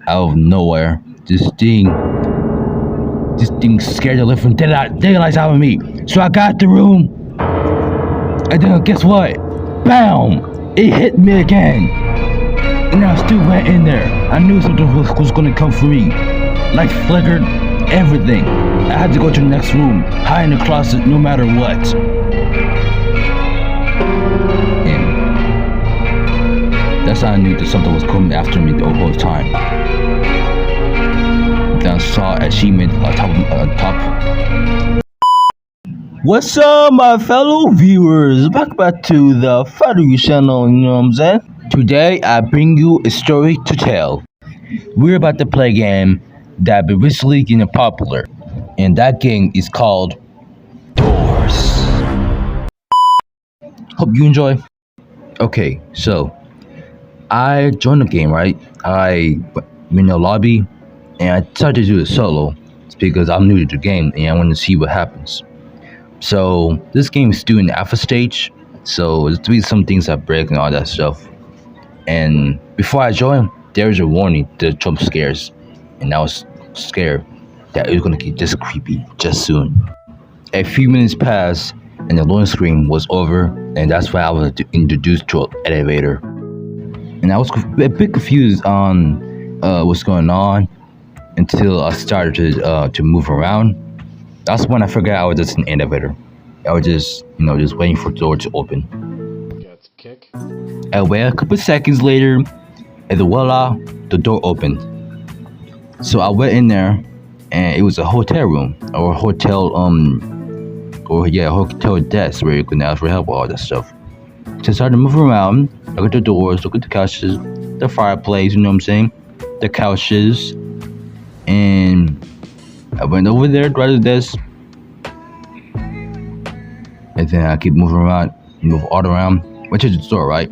out of nowhere, this thing scared the living daylights out of me. So I got the room, and then guess what? Bam! It hit me again, and I still went in there. I knew something was gonna come for me. Light flickered, everything. I had to go to the next room, hide in the closet, no matter what. And that's how I knew that something was coming after me the whole time. Then I saw achievement on top. What's up, my fellow viewers? Welcome back to the Father channel, you know what I'm saying? Today, I bring you a story to tell. We're about to play a game that been recently getting popular, and that game is called Doors. Hope you enjoy. Okay, so I joined the game, right? I in the lobby, and I decided to do it solo. It's because I'm new to the game and I want to see what happens. So this game is still in the alpha stage, so there's be some things that break and all that stuff. And before I joined, there's a warning, the jump scares, and I was scared that it was gonna get just creepy just soon. A few minutes passed, and the loading screen was over, and that's why I was introduced to an elevator. And I was a bit confused on what's going on until I started to move around. That's when I figured I was just an elevator. I was just waiting for the door to open. Gets kick. I waited a couple seconds later, and voila, the door opened. So I went in there, and it was a hotel room or hotel desk where you could ask for help, all that stuff. So I started to move around, look at the doors, look at the couches, the fireplace, you know what I'm saying, the couches, and I went over there, right at the desk, and then I keep moving around, move all around, went to the store, right?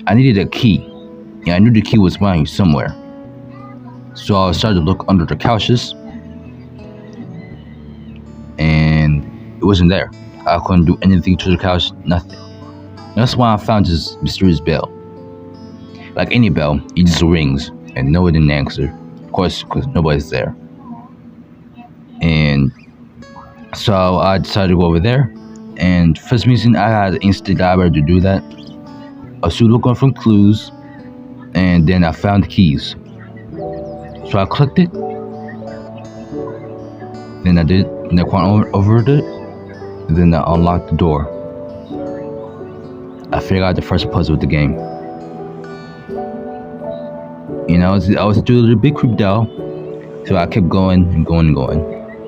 I needed a key, and I knew the key was lying somewhere. So I started to look under the couches, and it wasn't there. I couldn't do anything to the couch, nothing. That's why I found this mysterious bell. Like any bell, it just rings, and no one didn't answer. Of course, because nobody's there. And so I decided to go over there, and for some reason I had an instant library to do that. I was still looking for clues, and then I found the keys. So I clicked it, then I did, and I went over it, and then I unlocked the door. I figured out the first puzzle of the game. You know, I was still a little bit creeped out, so I kept going and going and going.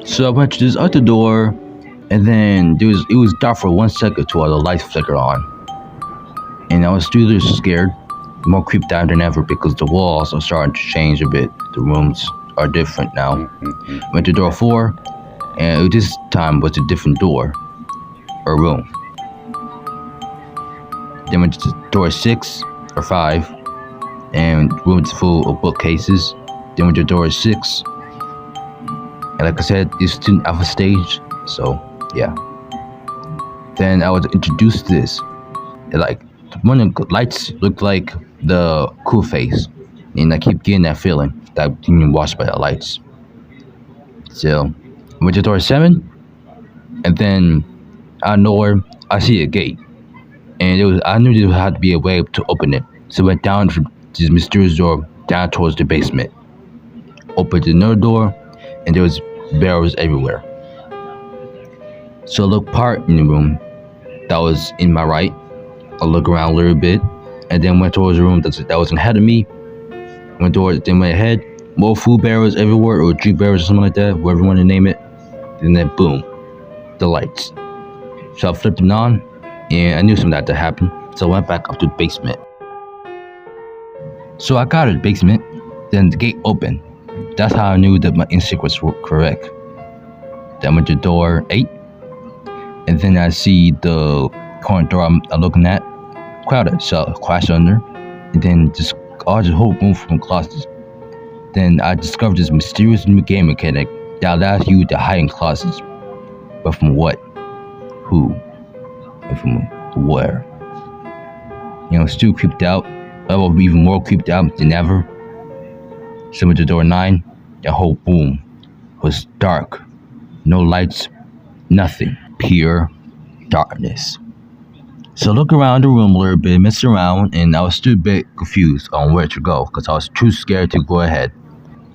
So I went to this other door, and then it was dark for 1 second till the lights flickered on. And I was still really scared, more creeped out than ever because the walls are starting to change a bit. The rooms are different now. Went to door 4, and this time was a different door, or room. Then went to door 6 or 5, and rooms full of bookcases. Then went to door 6. And like I said, this is an alpha stage, so yeah. Then I was introduced to this. Like, one of the lights looked like the cool face, and I keep getting that feeling that I'm being watched by the lights. So, I went to door 7, and then out of nowhere, I see a gate. And I knew there had to be a way to open it. So I went down to this mysterious door, down towards the basement. Opened another door, and there was barrels everywhere. So I looked part in the room that was in my right. I looked around a little bit, and then went towards the room that was ahead of me. Went ahead, more food barrels everywhere, or drink barrels or something like that, whatever you want to name it. And then boom, the lights. So I flipped them on, and I knew something had to happen. So I went back up to the basement. So I got to the basement, then the gate opened. That's how I knew that my instinct was correct. Then I went to door 8, and then I see the corner door I'm looking at crowded, so I crashed under, and then just whole room from closets. Then I discovered this mysterious new game mechanic that allows you to hide in closets. But from what? Who? And from where? You know, still creeped out. I was even more creeped out than ever. So went to door 9. The whole room was dark. No lights, nothing. Pure darkness. So I look around the room a little bit, mess around, and I was still a bit confused on where to go because I was too scared to go ahead.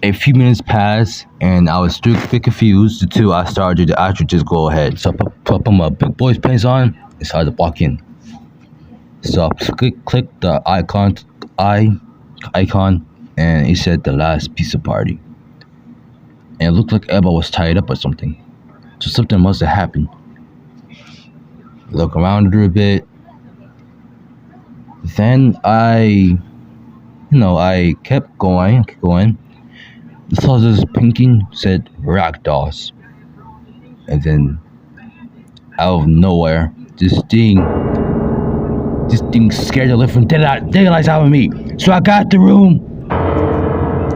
A few minutes passed, and I was still a bit confused until I started to actually just go ahead. So I put my big boys pants on and started to walk in. So I click the icon, and it said the last pizza party. And it looked like everybody was tied up or something. So something must have happened. Look around a little bit. Then I kept going. I saw this painting said ragdolls. And then out of nowhere, this thing scared the living daylights out of me. So I got the room,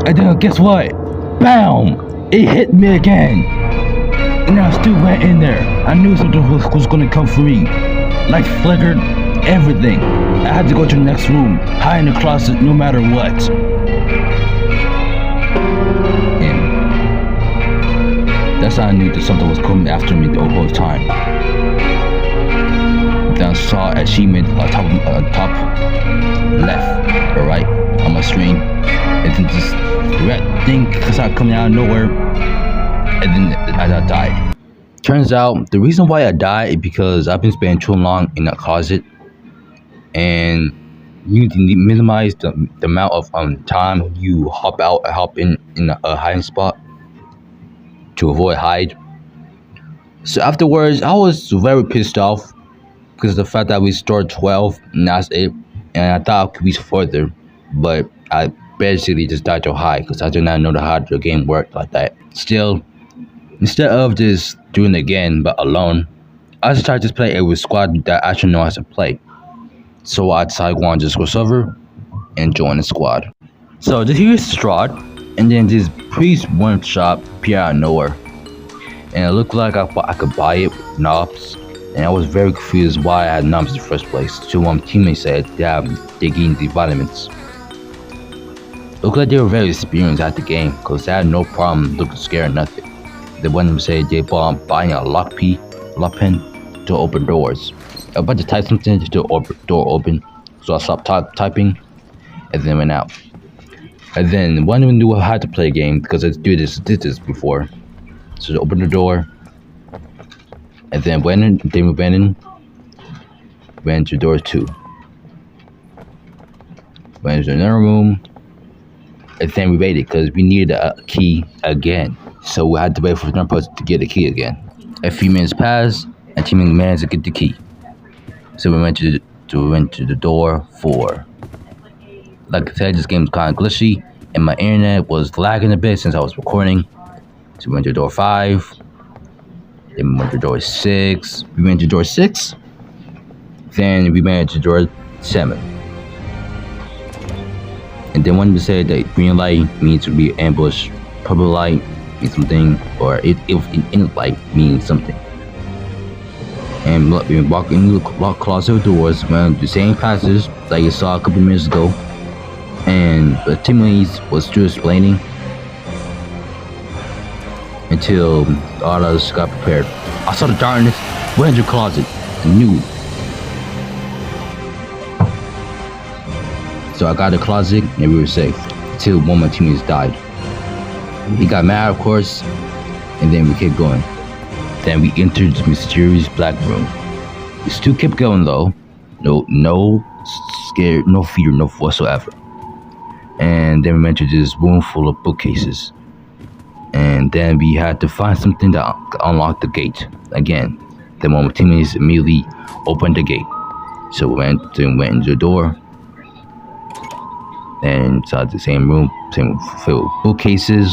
and then guess what? Bam! It hit me again. And I still went in there. I knew something was gonna come for me. Lights flickered, everything. I had to go to the next room, hide in the closet no matter what. And that's how I knew that something was coming after me the whole time. Then I saw an achievement top left or right on my screen. And then this red thing started coming out of nowhere. And then I died. Turns out the reason why I died is because I've been spending too long in that closet, and you need to minimize the amount of time you hop in a hiding spot to avoid hide. So afterwards, I was very pissed off because of the fact that we started 12 and that's it, and I thought I could reach further, but I basically just died to hide because I did not know how the game worked like that. Still, instead of just doing it again but alone, I decided to play it with a squad that actually knows how to play. So I decided to go on Discord server and join the squad. So here's Strahd, and then this priest one shop appeared out of nowhere. And it looked like I could buy it with knobs. And I was very confused why I had knobs in the first place. So one teammate said they gained the vitamins. It looked like they were very experienced at the game because they had no problem looking scared or nothing. They one of them said they buying a lock pen to open doors. I was about to type something to the door open, so I stopped typing and then went out. And then one of them knew how to play a game because I did this before. So they opened the door, and then went to door 2. Went into another room, and then we waited because we needed a key again. So we had to wait for another person to get the key again. A few minutes passed, and teammate managed to get the key. So we went to the door 4. Like I said, this game was kind of glitchy, and my internet was lagging a bit since I was recording. So we went to door 5. Then we went to door 6. We went to door 6. Then we went to door 7. And then one said that green light means to be ambushed, purple light means something, or in light means something. And we walk in the closet doors, went the same passage that you saw a couple minutes ago, and the teammates was still explaining until all of us got prepared. I saw the darkness, went into the closet, and knew. So I got the closet, and we were safe until one of my teammates died. He got mad, of course, and then we kept going. Then we entered the mysterious black room. We still kept going though. No scared, no fear, no whatsoever. And then we entered this room full of bookcases. And then we had to find something to unlock the gate again. Then one of my teammates immediately opened the gate. So we went into the door. And inside the same room, same filled with bookcases.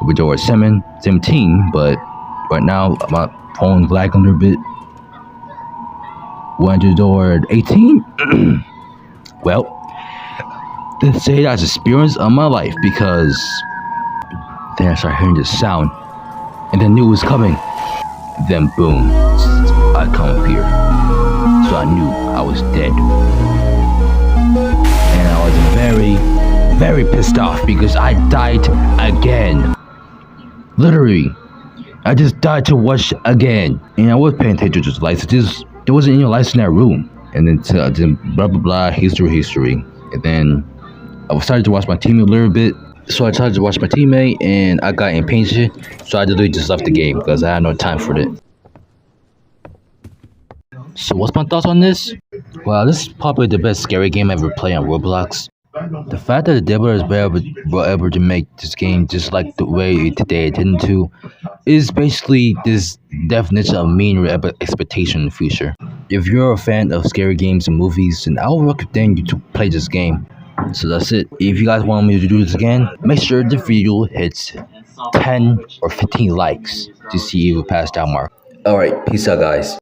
We door 17, but right now my phone's lagging a little bit. Went to door 18. Well, let's say that's experience of my life because then I started hearing this sound and then knew it was coming. Then boom, I come up here. So I knew I was dead. And I was very very pissed off because I died again. Literally, I just died to watch again. And I was paying attention to the lights. There wasn't any lights in that room. And then blah blah blah, history. And then I started to watch my teammate a little bit. So I tried to watch my teammate and I got impatient. So I literally just left the game because I had no time for it. So what's my thoughts on this? Well, this is probably the best scary game I ever played on Roblox. The fact that the developers were able to make this game just like the way they intended to is basically this definition of mean expectation in the future. If you're a fan of scary games and movies, then I would recommend you to play this game. So that's it. If you guys want me to do this again, make sure the video hits 10 or 15 likes to see if it passed that mark. Alright, peace out guys.